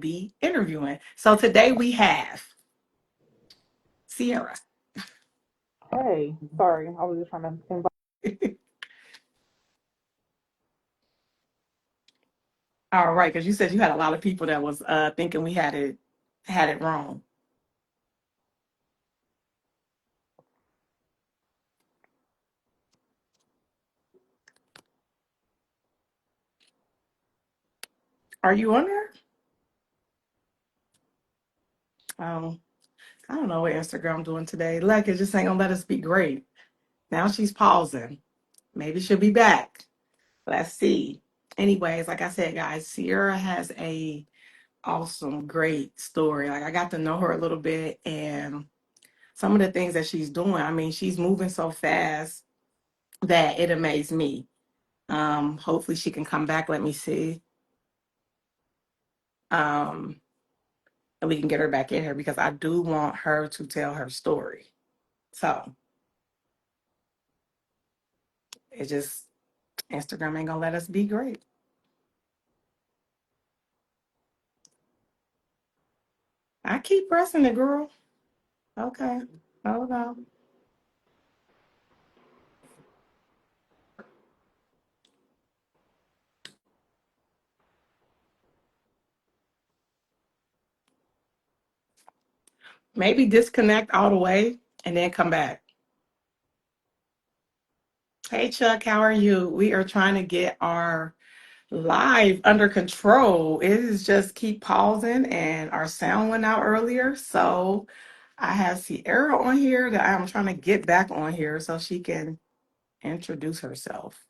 be interviewing. So today we have Sierra. Hey, sorry, I was just trying to invite. All right, because you said you had a lot of people that was thinking we had it wrong. Are you on there? Um, I don't know what Instagram doing today. Like it just ain't gonna let us be great. Now she's pausing. Maybe she'll be back. Let's see. Anyways, like I said, guys, Sierra has a awesome, great story. Like I got to know her a little bit and some of the things that she's doing. I mean, she's moving so fast that it amazed me. Hopefully she can come back. Let me see. Um, and we can get her back in here because I do want her to tell her story. So it just Instagram ain't gonna let us be great. I keep pressing it, girl. Okay. Hold on. Maybe disconnect all the way and then come back. Hey Chuck, how are you? We are trying to get our live under control. It is just keep pausing and our sound went out earlier. So I have Sierra on here that I'm trying to get back on here so she can introduce herself.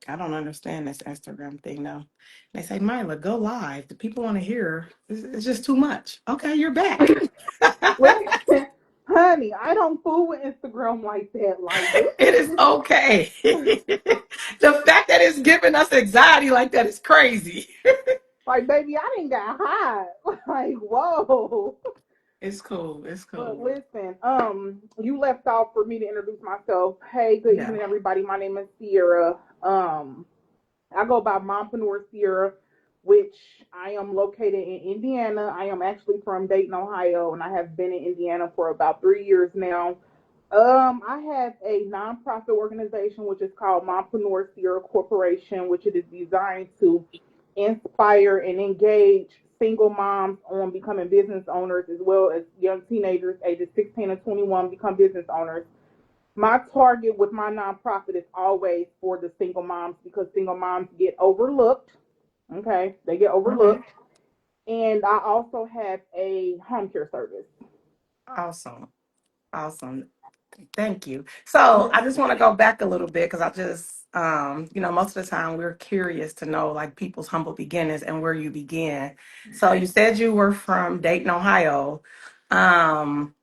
I don't understand this Instagram thing though. They say, Mila, go live. The people want to hear. It's just too much. Okay, you're back. Listen, honey, I don't fool with Instagram like that. Like this It is is okay. The fact that it's giving us anxiety like that is crazy. like, baby, I didn't got hot. Like, whoa. It's cool. It's But cool. listen, you left off for me to introduce myself. Hey, good Yeah. evening, everybody. My name is Sierra. I go by Momreneur Sierra, which I am located in Indiana. I am actually from Dayton, Ohio, and I have been in Indiana for about 3 years now. I have a nonprofit organization which is called Mompreneur Sierra Corporation, which it is designed to inspire and engage single moms on becoming business owners as well as young teenagers ages 16 and 21 become business owners. My target with my nonprofit is always for the single moms because single moms get overlooked. Okay, they get Hmm. overlooked. And I also have a home care service. Awesome. Awesome. Thank you. So I just want to go back a little bit because I just, most of the time we're curious to know like people's humble beginnings and where you began. So you said you were from Dayton, Ohio. Um,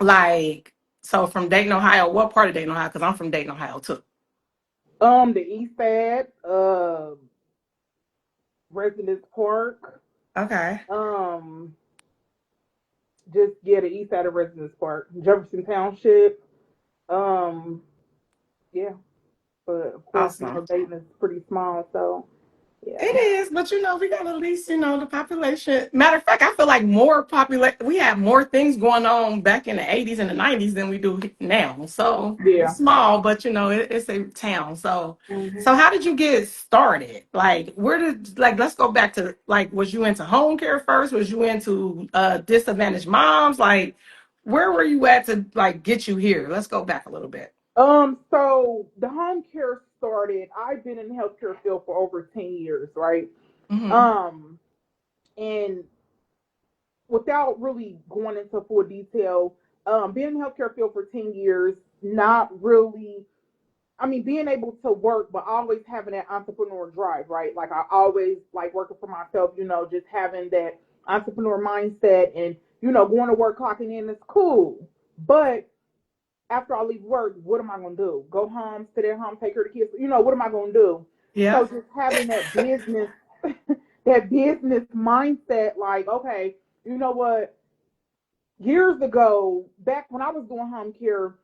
like, so from Dayton, Ohio, what part of Dayton, Ohio? Because I'm from Dayton, Ohio too. The East Side, Residence Park, Okay. um, just the East Side of Residence Park, Jefferson Township. Um, yeah, but of course, Awesome. Dayton is pretty small, so yeah. It is, but we got at least, the population. Matter of fact, I feel like we have more things going on back in the 80s and the 90s than we do now. So it's Yeah. small, but it's a town. So Hmm. so how did you get started? Like let's go back to like was you into home care first? Was you into disadvantaged moms? Like where were you at to like get you here? Let's go back a little bit. So the home care started. I've been in the healthcare field for over 10 years, right? Hmm. Um, and without really going into full detail, being in the healthcare field for 10 years, not really. I mean, being able to work, but always having that entrepreneur drive, right? Like I always like working for myself, just having that entrepreneur mindset and going to work, clocking in is cool. But after I leave work, what am I gonna do? Go home, sit at home, take care of the kids. What am I gonna do? Yeah. So just having that business, that business mindset, like, okay, you know what? Years ago, back when I was doing home care,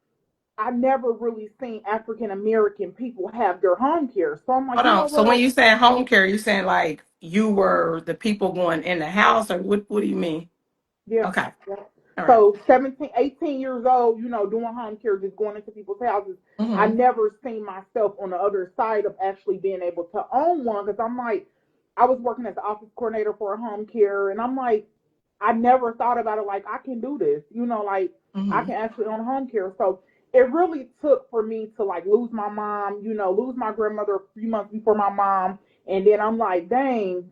I never really seen African American people have their home care. So I'm like, Hold you know on. So when what? you saying home care, you saying like you were the people going in the house, or what do you mean? Yeah. Okay. Yeah. All right. So 17, 18 years old, doing home care, just going into people's houses. I Mm-hmm. never seen myself on the other side of actually being able to own one because I'm like, I was working as the office coordinator for a home care, and I'm like, I never thought about it like I can do this, like I Mm-hmm. can actually own home care. So it really took for me to like lose my mom, lose my grandmother a few months before my mom, and then I'm like, dang,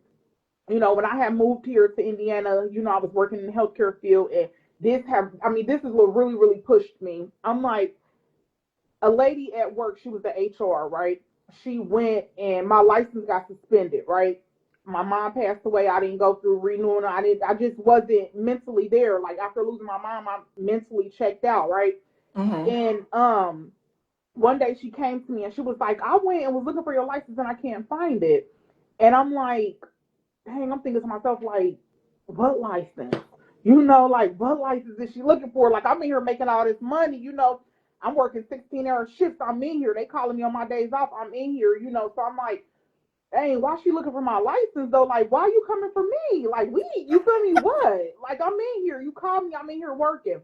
when I had moved here to Indiana, I was working in the healthcare field, and this is what really, really pushed me. I'm like, a lady at work, she was the HR, right? She went and my license got suspended, right? My mom passed away. I didn't go through renewing. I just wasn't mentally there. Like after losing my mom, I mentally checked out, right? Mm-hmm. And one day she came to me and she was like, I went and was looking for your license and I can't find it. And I'm like, dang, I'm thinking to myself, like, what license? Like, what license is she looking for? Like, I'm in here making all this money, I'm working 16-hour shifts. I'm in here. They calling me on my days off. I'm in here, So I'm like, dang, why she looking for my license though? Like, why you coming for me? Like, you feel me? What? Like, I'm in here. You call me. I'm in here working.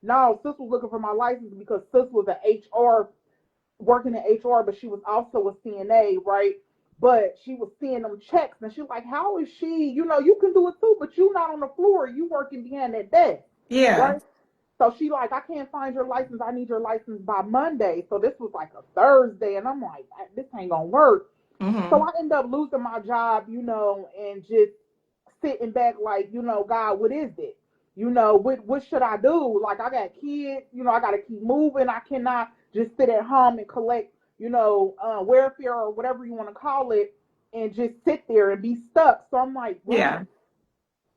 No, sis was looking for my license because sis was an HR working in HR, but she was also a CNA, right? But she was seeing them checks, and she's like, "How is she? You can do it too, but you not on the floor. You working behind that desk, Yeah. right?" So she like, "I can't find your license. I need your license by Monday." So this was like a Thursday, and I'm like, "This ain't gonna work." So Mm-hmm. I end up losing my job, and just sitting back like, God, what is it? What should I do? Like I got kids, I gotta keep moving. I cannot just sit at home and collect, welfare or whatever you want to call it, and just sit there and be stuck. So I'm like, what? Yeah.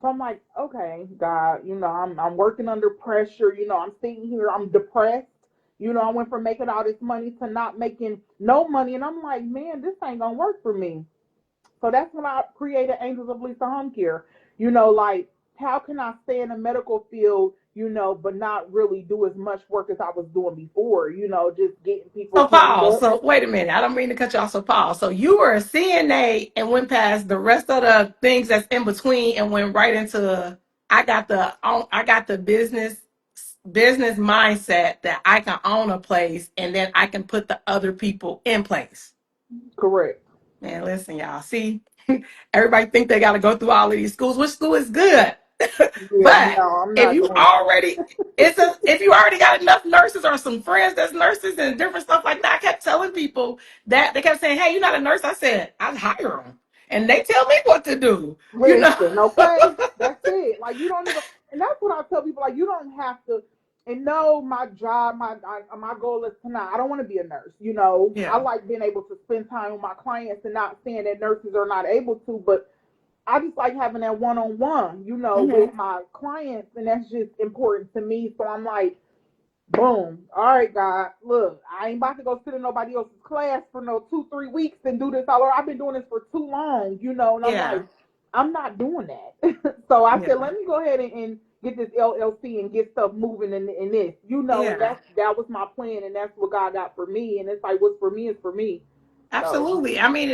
So I'm like, okay, God, I'm working under pressure. I'm sitting here, I'm depressed. I went from making all this money to not making no money, and I'm like, man, this ain't gonna work for me. So that's when I created Angels of Lisa Homecare. Like how can I stay in the medical field, but not really do as much work as I was doing before, just getting people So cleaned Paul, up. so wait a minute. I don't mean to cut you off. So Paul, so you were a CNA and went past the rest of the things that's in between and went right into I got the business mindset that I can own a place and then I can put the other people in place. Correct. Man, listen, y'all. See, everybody think they got to go through all of these schools, which school is good. Yeah, But no, I'm if not you doing that. already if you already got enough nurses or some friends that's nurses and different stuff like that, I kept telling people that they kept saying, "Hey, you're not a nurse." I said, "I'd hire them," and they tell me what to do. You know? Listen, okay, that's it. Like you don't even, and that's what I tell people. Like you don't have to. And no, my job, my goal is to not. I don't want to be a nurse. I Yeah. like being able to spend time with my clients and not saying that nurses are not able to, but I just like having that one on one, Hmm. with my clients, and that's just important to me. So I'm like, boom. All right, God, look, I ain't about to go sit in nobody else's class for no 2-3 weeks and do this all over. I've been doing this for too long, and I'm like, Yeah. I'm not doing that. So I said, Yeah. let me go ahead and get this LLC and get stuff moving in this, and Yeah. that was my plan, and that's what God got for me. And it's like, what's for me is for me. So Absolutely. I mean,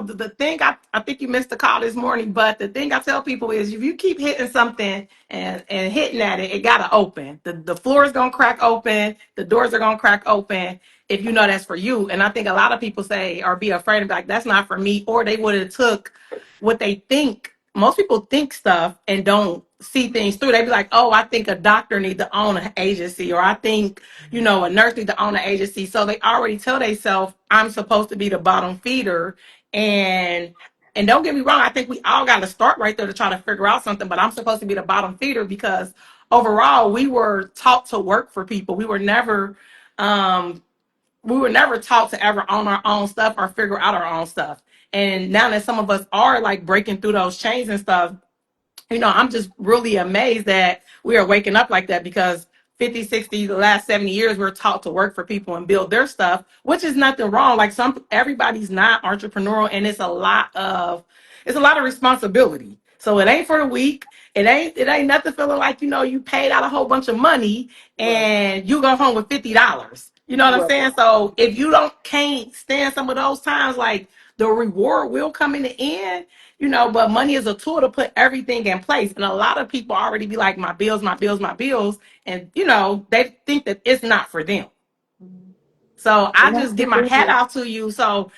the thing I think you missed the call this morning, but the thing I tell people is if you keep hitting something and hitting at it, it gotta open. The floor is gonna crack open, the doors are gonna crack open if you know that's for you. And I think a lot of people say or be afraid of like that's not for me, or they would have took what they think. Most people think stuff and don't see things through. They be like, oh, I think a doctor needs to own an agency, or I think a nurse needs to own an agency. So they already tell themselves, I'm supposed to be the bottom feeder. And and don't get me wrong, I think we all got to start right there to try to figure out something. But I'm supposed to be the bottom feeder because overall, we were taught to work for people. Um, we were never taught to ever own our own stuff or figure out our own stuff. And now that some of us are like breaking through those chains and stuff, I'm just really amazed that we are waking up like that because 50, 60, the last 70 years, we're taught to work for people and build their stuff, which is nothing wrong. Like everybody's not entrepreneurial and it's a lot of responsibility. So it ain't for the weak. It ain't nothing feeling like, you paid out a whole bunch of money right, and you go home with $50. You know what I'm Right. saying? So if you don't can't stand some of those times, like the reward will come in the end, but money is a tool to put everything in place. And a lot of people already be like, my bills, my bills, my bills. And they think that it's not for them. Mhm. So I And that's just the get my hat thing. off to you. So,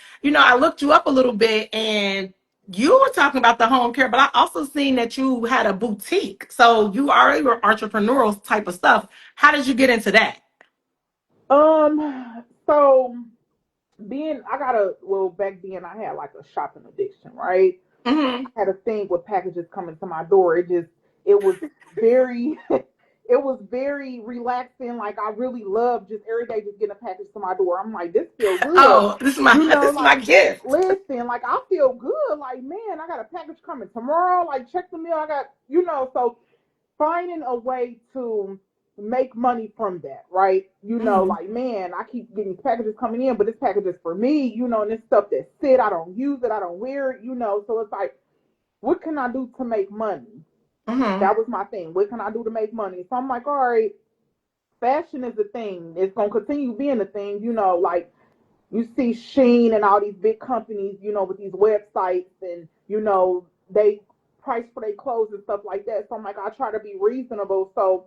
I looked you up a little bit and you were talking about the home care, but I also seen that you had a boutique. So you already were entrepreneurial type of stuff. How did you get into that? So being I got a well back then I had like a shopping addiction, right? Hmm. I had a thing with packages coming to my door. It was very it was very relaxing. Like I really loved just every day just getting a package to my door. I'm like, this feel good. Oh, this is my this is my Like gift. listen, like I feel good. Like, man, I got a package coming tomorrow. Like check the mail. I got so finding a way to make money from that, right? Hmm. Like, man, I keep getting packages coming in, but this package is for me, and this stuff that sit, I don't use it, I don't wear it, so it's like, what can I do to make money? Hmm. That was my thing. What can I do to make money? So I'm like, all right, fashion is the thing. It's gonna continue being the thing, like you see Sheen and all these big companies, with these websites and, they price for their clothes and stuff like that. So I'm like, I try to be reasonable. So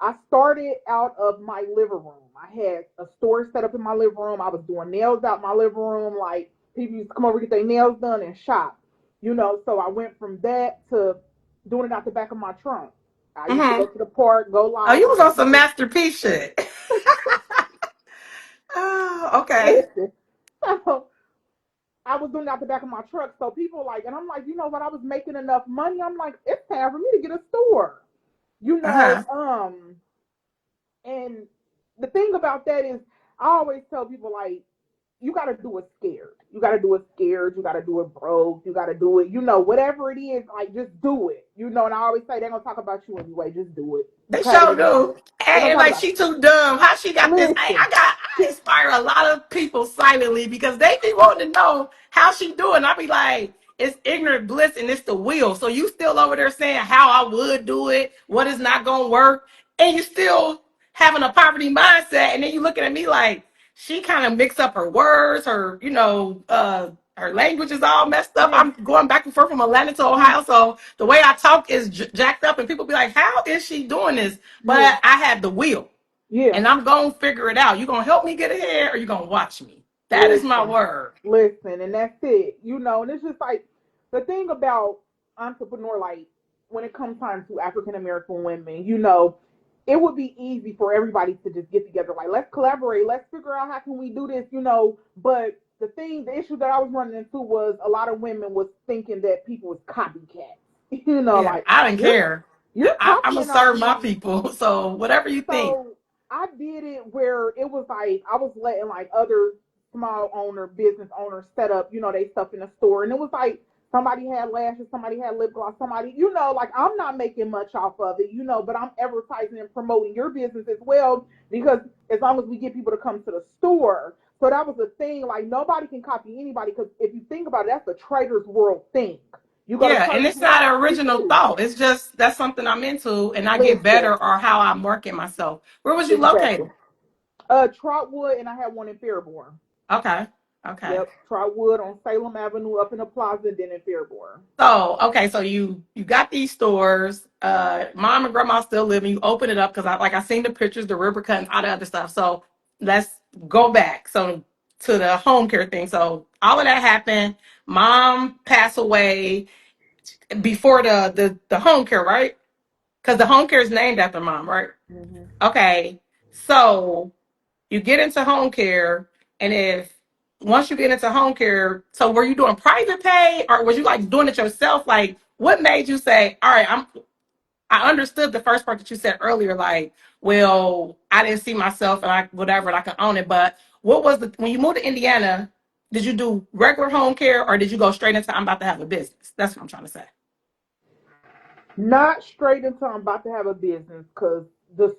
I started out of my living room. I had a store set up in my living room. I was doing nails out my living room. Like people used to come over get their nails done and shop, So I went from that to doing it out the back of my trunk. I used to Hmm. go to the park, go Oh, live you with was the on some people. masterpiece shit. Oh, okay. Listen. So I was doing it out the back of my truck. So people like, and I'm like, what? I was making enough money. I'm like, it's time for me to get a store, you know. Uh-huh. Um, and the thing about that is, I always tell people like, you got to do it scared. You got to do it scared. You got to do it broke. You got to do it, whatever it is. Like, just do it, And I always say they're gonna talk about you anyway. Just do it, They okay? sure do. They're gonna And talk like about she too dumb. How she you. got this? Listen, I inspire a lot of people silently because they be wanting to know how she doing. I be like, it's ignorant bliss and it's the will. So you still over there saying how I would do it, what is not gonna work, and you still having a poverty mindset, and then you looking at me like she kind of mix up her words, her language is all messed up. yeah, I'm going back and forth from Atlanta to Ohio, so the way I talk is jacked up, and people be like, "How is she doing this?" yeah, But I have the will, yeah. and I'm gonna figure it out. You gonna help me get ahead, or you gonna watch me? That is my Listen, word. listen, and that's it. And it's just like the thing about entrepreneur, like when it comes time to African American women, it would be easy for everybody to just get together, like let's collaborate, let's figure out how can we do this. But the issue that I was running into was a lot of women was thinking that people was copycats. Yeah, Like I don't you're care. you're I'm gonna copying off serve my me. people. So whatever you think. So I did it where it was like I was letting like other business owners set up, they stuff in the store. And it was like somebody had lashes, somebody had lip gloss, somebody, like I'm not making much off of it, but I'm advertising and promoting your business as well because as long as we get people to come to the store. So that was the thing, like nobody can copy anybody because if you think about it, that's a trader's world thing. You go to Yeah, and trader's it's not world, an all you original do, thought. It's just that's something I'm into, and I get listen, better or how I market myself. Where was you exactly. located? Trotwood, and I had one in Fairborn. Okay, okay. Yep, Trotwood on Salem Avenue up in the plaza, then in Fairborn. So okay, so you got these stores. Mom and grandma still living. You open it up because I seen the pictures, the river cut, and all the other stuff. So let's go back. So to the home care thing. So all of that happened. Mom passed away before the home care, right? Because the home care is named after mom, right? Mm-hmm. Okay. So you get into home care, and if once you get into home care, so were you doing private pay or was you like doing it yourself? Like, what made you say, "All right, I understood the first part that you said earlier, like, well, I didn't see myself and I whatever, and I can own it." But what was the when you moved to Indiana? Did you do regular home care or did you go straight into I'm about to have a business? That's what I'm trying to say. Not straight until I'm about to have a business, cause the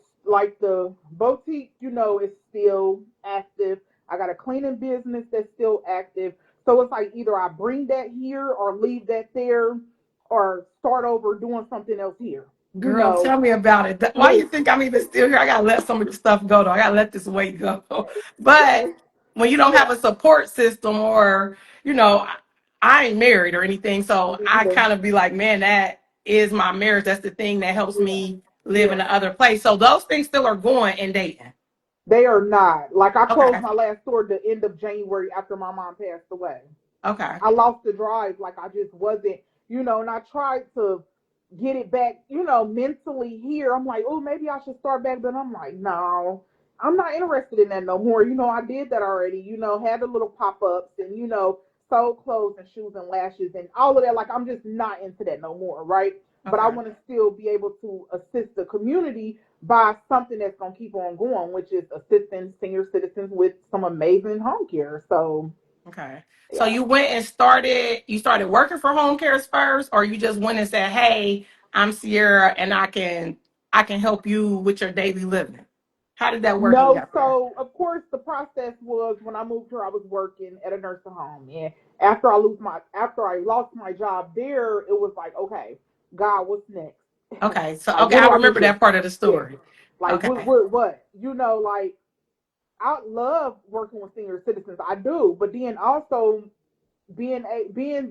boutique, is still active. I got a cleaning business that's still active. So it's like either I bring that here or leave that there, or start over doing something else here. you Girl, know, tell me about it. Why you listen, think I'm even still here? I gotta let some of the stuff go though. I gotta let this weight go. But when you don't yeah, have a support system or, you know, I ain't married or anything, so me I either. kind of be like, man, that is my marriage. That's the thing that helps Yeah, me live in yeah. the other place. So those things still are going in dating. They are not. Like I closed Okay. my last store at the end of January after my mom passed away. Okay. I lost the drive. Like I just wasn't, and I tried to get it back, mentally here. I'm like, oh, maybe I should start back. But I'm like, no, I'm not interested in that no more. I did that already, had the little pop ups and, sold clothes and shoes and lashes and all of that. Like I'm just not into that no more. Right. But I Okay. want to still be able to assist the community by something that's going to keep on going, which is assisting senior citizens with some amazing home care. So, Okay. So yeah. you went and you started working for home cares first, or you just went and said, hey, I'm Sierra and I can help you with your daily living. How did that work when you No, got there? so of course the process was when I moved here, I was working at a nursing home, and after I lost my job there, it was like, okay, God, what's next? Okay. So Like, okay, what I do I need remember to? that part of the Yeah, story. like what, Okay. what, what? Like I love working with senior citizens, I do, but then also being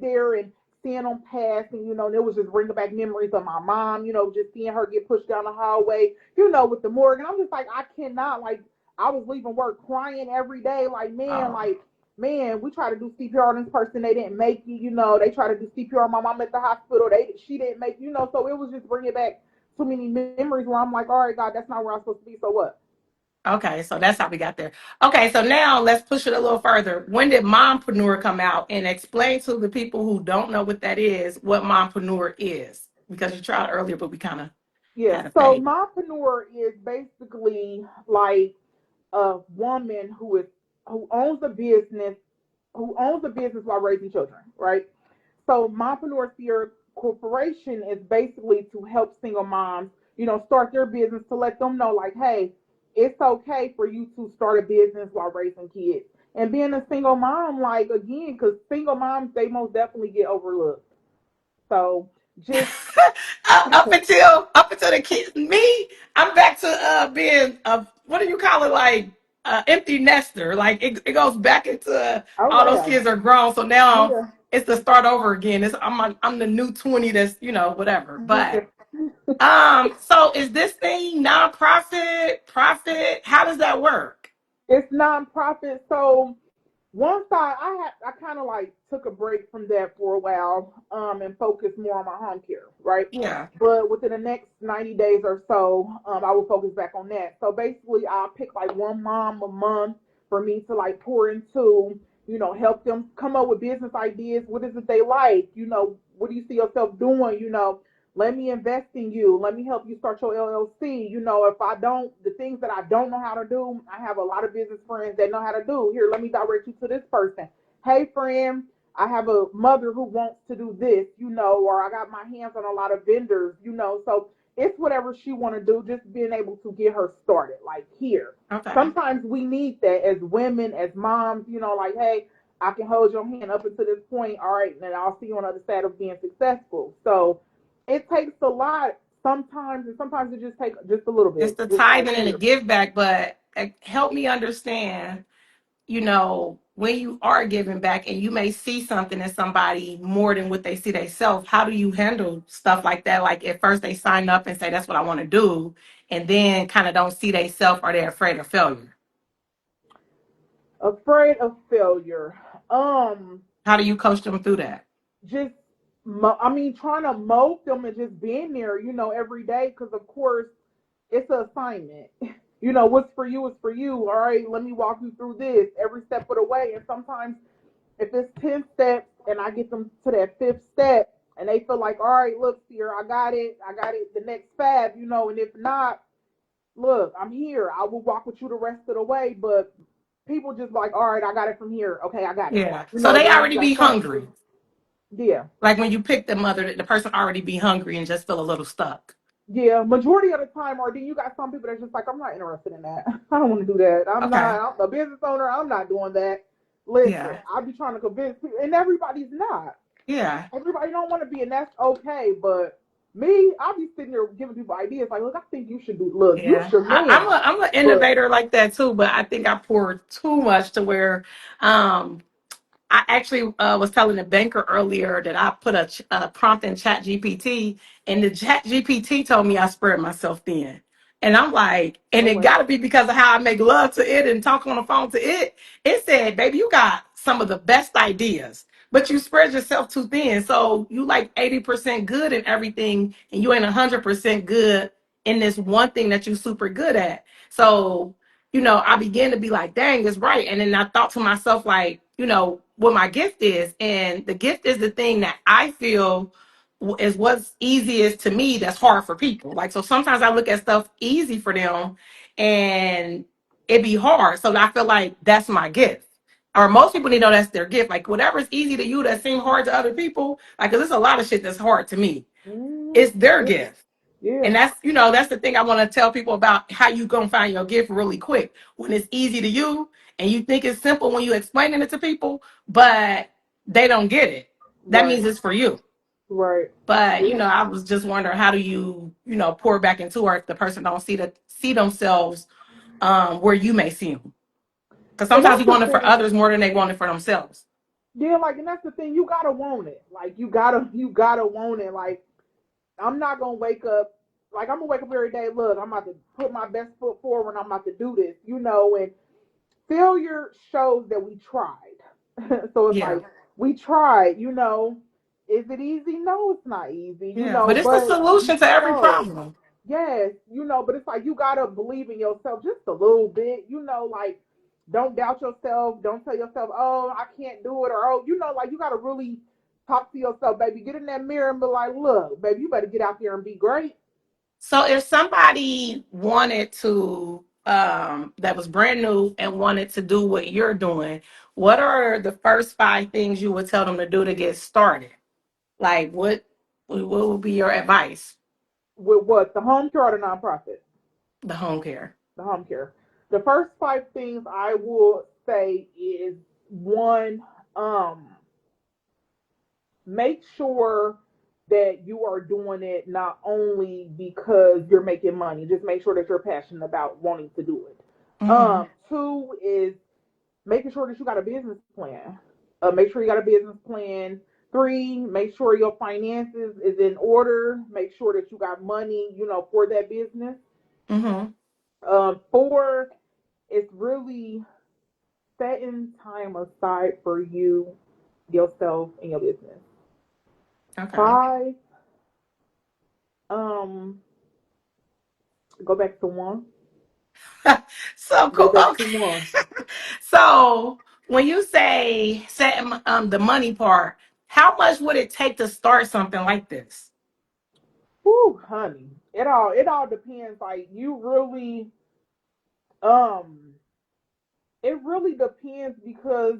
there and seeing them pass, and and it was just bringing back memories of my mom. Just seeing her get pushed down the hallway. With the morgue, and I'm just like, I cannot. Like, I was leaving work crying every day. Oh, Like, man, we tried to do CPR on this person, they didn't make it. They tried to do CPR on my mom at the hospital. She didn't make. So it was just bringing back too many memories where I'm like, all right, God, that's not where I'm supposed to be. So what? okay. So that's how we got there. Okay, so now let's push it a little further. When did Mompreneur come out? And explain to the people who don't know what that is, what Mompreneur is. Because you tried earlier, but we kind of Yeah. had a So fade. mompreneur is basically like a woman who owns a business while raising children, right? So Mompreneur Sierra Corporation is basically to help single moms, start their business, to let them know, like, hey, it's okay for you to start a business while raising kids. And being a single mom, like, again, because single moms, they most definitely get overlooked. So just up until the kids, me, I'm back to being a, what do you call it, like empty nester. Like it goes back into oh all those yeah, kids are grown, so now yeah, it's to start over again. I'm the new 20 that's whatever. But yeah. so is this thing nonprofit, profit? How does that work? It's nonprofit. So once I kind of like took a break from that for a while, and focused more on my home care, right? Yeah. But within the next 90 days or so, I will focus back on that. So basically, I'll pick like one mom a month for me to like pour into, help them come up with business ideas. What is it they like? What do you see yourself doing? Let me invest in you. Let me help you start your LLC. If I don't, the things that I don't know how to do, I have a lot of business friends that know how to do. Here, let me direct you to this person. Hey, friend, I have a mother who wants to do this, or I got my hands on a lot of vendors, So it's whatever she want to do, just being able to get her started. Like here, Okay. sometimes we need that as women, as moms. Like, hey, I can hold your hand up until this point. All right, and then I'll see you on the other side of being successful. So it takes a lot sometimes, and sometimes it just takes just a little It's bit, the just like tithing and the here. give back, but help me understand, when you are giving back and you may see something in somebody more than what they see themselves, how do you handle stuff like that? Like at first they sign up and say, that's what I want to do. And then kind of don't see themselves or they're afraid of failure. Afraid of failure. Um, How do you coach them through that? just I mean, trying to mold them and just being there, every day, because of course it's an assignment. What's for you is for you. All right, let me walk you through this every step of the way. And sometimes if it's 10 steps and I get them to that fifth step and they feel like, all right, look, Sierra, I got it the next five, and if not, look, I'm here. I will walk with you the rest of the way. But people just like, all right, I got it from here. Okay, I got it. Yeah. So they Then you already got be some, hungry. yeah. Like when you pick the mother, the person already be hungry and just feel a little stuck. Yeah, majority of the time, or then you got some people that's just like, I'm not interested in that. I don't want to do that. Okay. I'm a business owner. I'm not doing that. Listen, Yeah. I'll be trying to convince people, and everybody's not. Yeah. Everybody don't want to be, and that's okay. But Me, I'll be sitting there giving people ideas like, look, I think you should do. Look, you Yeah, should man, I'm an but innovator like that too, but I think I poured too much to where um, I actually was telling the banker earlier that I put a prompt in Chat GPT, and the Chat GPT told me I spread myself thin. And I'm like, and oh it wait, got to be because of how I make love to it and talk on the phone to it. It said, baby, you got some of the best ideas, but you spread yourself too thin. So you like 80% good in everything, and you ain't 100% good in this one thing that you super good at. So I began to be like, dang, it's right. And then I thought to myself, like, what my gift is. And the gift is the thing that I feel is what's easiest to me that's hard for people. Like, so sometimes I look at stuff easy for them and it be hard. So I feel like that's my gift. Or most people need to know that's their gift. Like, whatever's easy to you that seems hard to other people, like, 'cause there's a lot of shit that's hard to me. It's their yeah, gift. yeah, And that's the thing I want to tell people about how you gonna find your gift really quick. When it's easy to you and you think it's simple when you explaining it to people, but they don't get it. That right, means it's for you. right, But yeah. I was just wondering how do you pour back into her if the person don't see themselves where you may see them. Because And sometimes that's we the want it for thing. others more than they want it for themselves. Yeah, like, and that's the thing. You gotta want it. Like, you gotta want it. Like, I'm not gonna wake up. Like, I'm gonna wake up every day. Look, I'm about to put my best foot forward. I'm about to do this. And failure shows that we tried. So it's Yeah. like we tried. Is it easy? No, it's not easy. Yeah. But it's a But we solution to every show. problem. Yes, but it's like you gotta believe in yourself just a little bit. Like, don't doubt yourself. Don't tell yourself, oh, I can't do it, or like, you gotta really talk to yourself, baby. Get in that mirror and be like, look, baby, you better get out there and be great. So if somebody wanted to that was brand new and wanted to do what you're doing, what are the first five things you would tell them to do to get started? Like what would be your advice? With what? The home care or the nonprofit? The home care. The home care. The first five things I will say is one, um, make sure that you are doing it not only because you're making money, just make sure that you're passionate about wanting to do it. Mm-hmm. Two is making sure that you got a business plan. Make sure you got a business plan. Three, make sure your finances is in order. Make sure that you got money, for that business. Mm-hmm. Four, it's really setting time aside for you, yourself, and your business. Okay. Five, um, go back to one. So Go cool. back to one. Okay. So when you say setting the money part, how much would it take to start something like this? Whew, honey. It all depends. Like, um it really depends because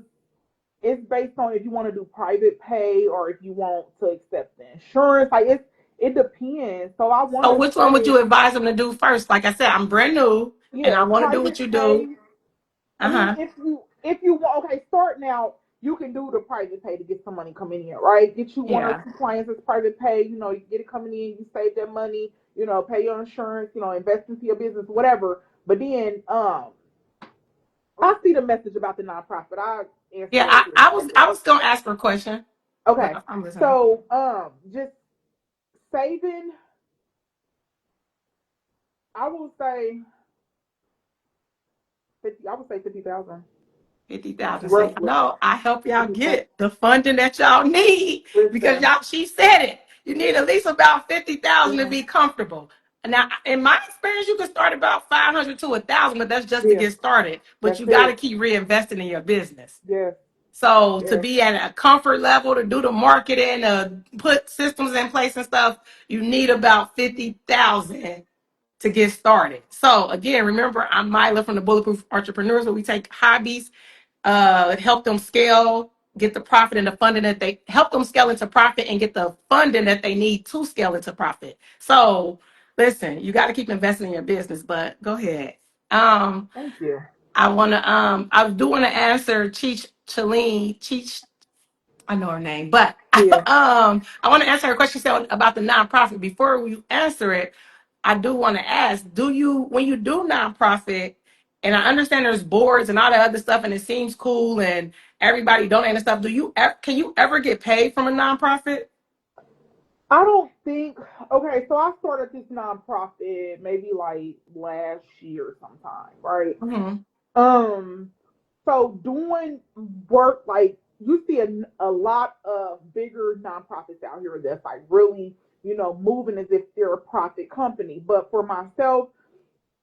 it's based on if you want to do private pay or if you want to accept the insurance. Like, it depends. So I want So to which one would say, you advise them to do first? Like I said, I'm brand new and I yeah, want to do what private you do. pay. I mean, Uh-huh. if you want, okay, start now. You can do the private pay to get some money coming in, right? Get you one or Yeah. two clients as private pay. You get it coming in. You save that money. Pay your insurance. Invest into your business, whatever. But then, I see the message about the nonprofit. I answer Yeah, that I, here in I a was second. I was gonna ask her a question, but Okay, I'm listening. so just saving. I will say 50. I would say 50,000 50,000. So y'all roughly. know I help y'all 50,000. get the funding that y'all need because Listen, y'all she said it. You need at least about 50,000 to yeah, be comfortable. Now, in my experience, you can start about 500 to 1,000, but that's just to yeah, get started. But that's you got to it. keep reinvesting in your business. Yes, So to yes. be at a comfort level to do the marketing, put systems in place and stuff, you need about 50,000 to get started. So again, remember, I'm Myla from the Bulletproof Entrepreneurs, where we take hobbies, help them scale, get the profit and the funding that they help them scale into profit and get the funding that they need to scale into profit. So listen, you got to keep investing in your business. But go ahead. Um, Thank you. I do want to answer Cheech Chalene. Cheech, I know her name, but Yeah. I want to answer her question she said about the nonprofit. Before we answer it, I do want to ask, do you, when you do nonprofit, and I understand there's boards and all that other stuff, and it seems cool and everybody donating and stuff, can you ever get paid from a nonprofit? I don't think. Okay, so I started this nonprofit maybe like last year sometime, right? Mm-hmm. Um, so doing work like you see a lot of bigger nonprofits out here that's like really, moving as if they're a profit company. But for myself,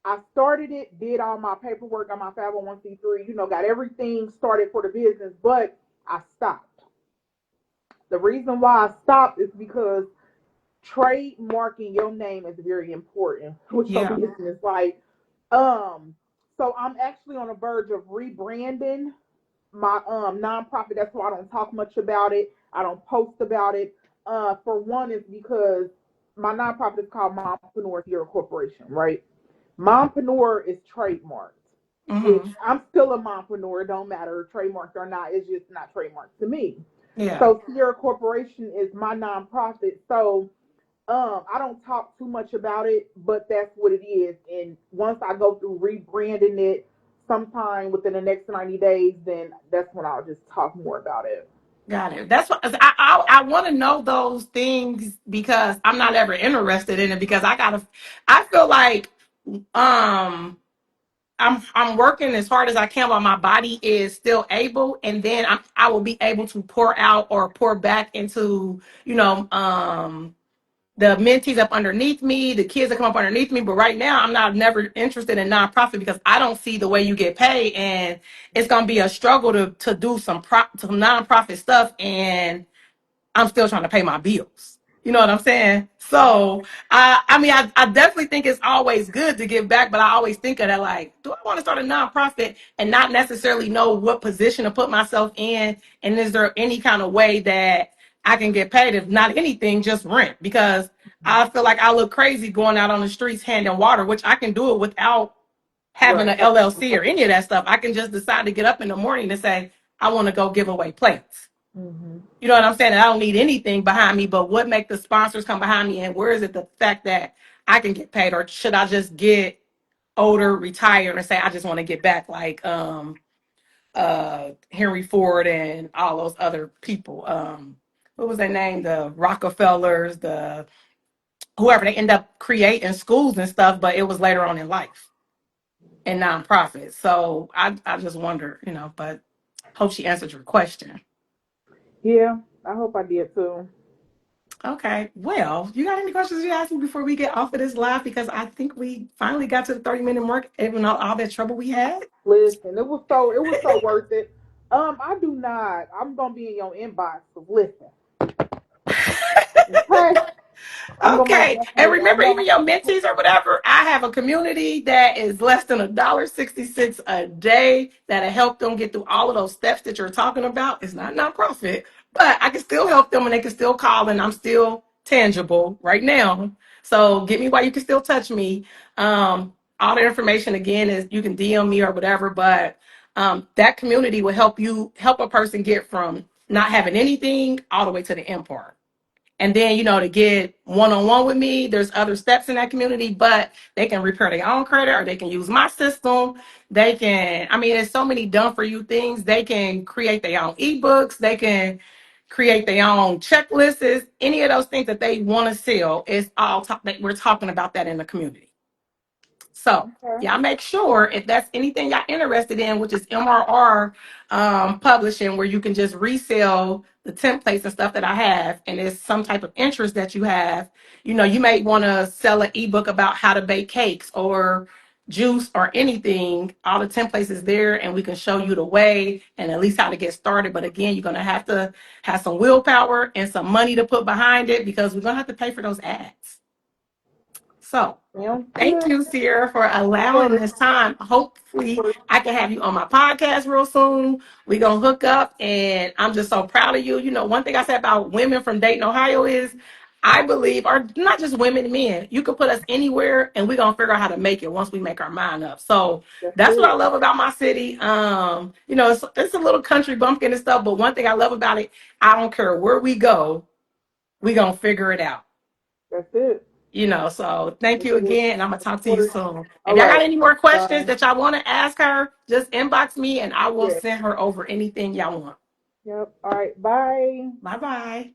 I started it, did all my paperwork on my 501c3, got everything started for the business, but I stopped. The reason why I stopped is because trademarking your name is very important with your Yeah. business. Like, um, so I'm actually on the verge of rebranding my nonprofit. That's why I don't talk much about it. I don't post about it. For one, is because my nonprofit is called Momreneur Corporation, right? Mompreneur is trademarked, which Mm-hmm. I'm still a mompreneur. It don't matter trademarked or not. It's just not trademarked to me. Yeah. So Sierra Corporation is my nonprofit. So I don't talk too much about it, but that's what it is. And once I go through rebranding it sometime within the next 90 days, then that's when I'll just talk more about it. Got it. That's what I want to know those things because I'm not ever interested in it because I feel like um I'm working as hard as I can while my body is still able, and then I will be able to pour out or pour back into the mentees up underneath me, the kids that come up underneath me. But right now, I'm not never interested in nonprofit because I don't see the way you get paid, and it's gonna be a struggle to do some nonprofit stuff, and I'm still trying to pay my bills. You know what I'm saying? So I definitely think it's always good to give back, but I always think of that like, do I want to start a nonprofit and not necessarily know what position to put myself in? And is there any kind of way that I can get paid? If not anything, just rent. Because I feel like I look crazy going out on the streets handing water, which I can do it without having Right. an LLC or any of that stuff. I can just decide to get up in the morning and say, I want to go give away plates. Mm-hmm. You know what I'm saying? I don't need anything behind me, but what make the sponsors come behind me, and where is it the fact that I can get paid, or should I just get older, retire, and say I just want to get back like Henry Ford and all those other people. What was their name? The Rockefellers, the whoever, they end up creating schools and stuff, but it was later on in life and nonprofits. So I just wonder, but hope she answered your question. Yeah, I hope I did too. Okay. Well, you got any questions you ask me before we get off of this live? Because I think we finally got to the 30-minute mark, even though all that trouble we had. Listen, it was so worth it. I do not. I'm gonna be in your inbox. So listen, okay? I'm gonna most Okay. And definitely. I remember, know. even your mentees or whatever, I have a community that is less than $1.66 a day that'll help them get through all of those steps that you're talking about. It's not nonprofit, but I can still help them and they can still call and I'm still tangible right now. So get me while you can still touch me. All the information again is you can DM me or whatever, but that community will help a person get from not having anything all the way to the end part. And then, to get one on one with me, there's other steps in that community, but they can repair their own credit or they can use my system. They can, I mean, there's so many done for you things. They can create their own ebooks, they can create their own checklists, any of those things that they want to sell. Is all that we're talking about that in the community. So Okay. y'all make sure if that's anything y'all interested in, which is MRR publishing, where you can just resell the templates and stuff that I have, and it's some type of interest that you have. You may want to sell an ebook about how to bake cakes or juice or anything. All the templates is there, and we can show you the way and at least how to get started. But again, you're gonna have to have some willpower and some money to put behind it because we're gonna have to pay for those ads. So Sounds thank good. you, Sierra, for Of allowing course. this time. Hopefully, I can have you on my podcast real soon. We're going to hook up, and I'm just so proud of you. One thing I said about women from Dayton, Ohio is I believe, or not just women, men, you can put us anywhere and we're gonna figure out how to make it once we make our mind up. So That's that's what I it. love about my city. It's a little country bumpkin and stuff, but one thing I love about it, I don't care where we go, we gonna figure it out. That's it. So thank That's you it. again, and I'm gonna Of talk to you course. soon. All If y'all got right. any more questions Bye. that y'all want to ask her, just inbox me and I will Yes. send her over anything y'all want. Yep. All right. Bye. Bye bye.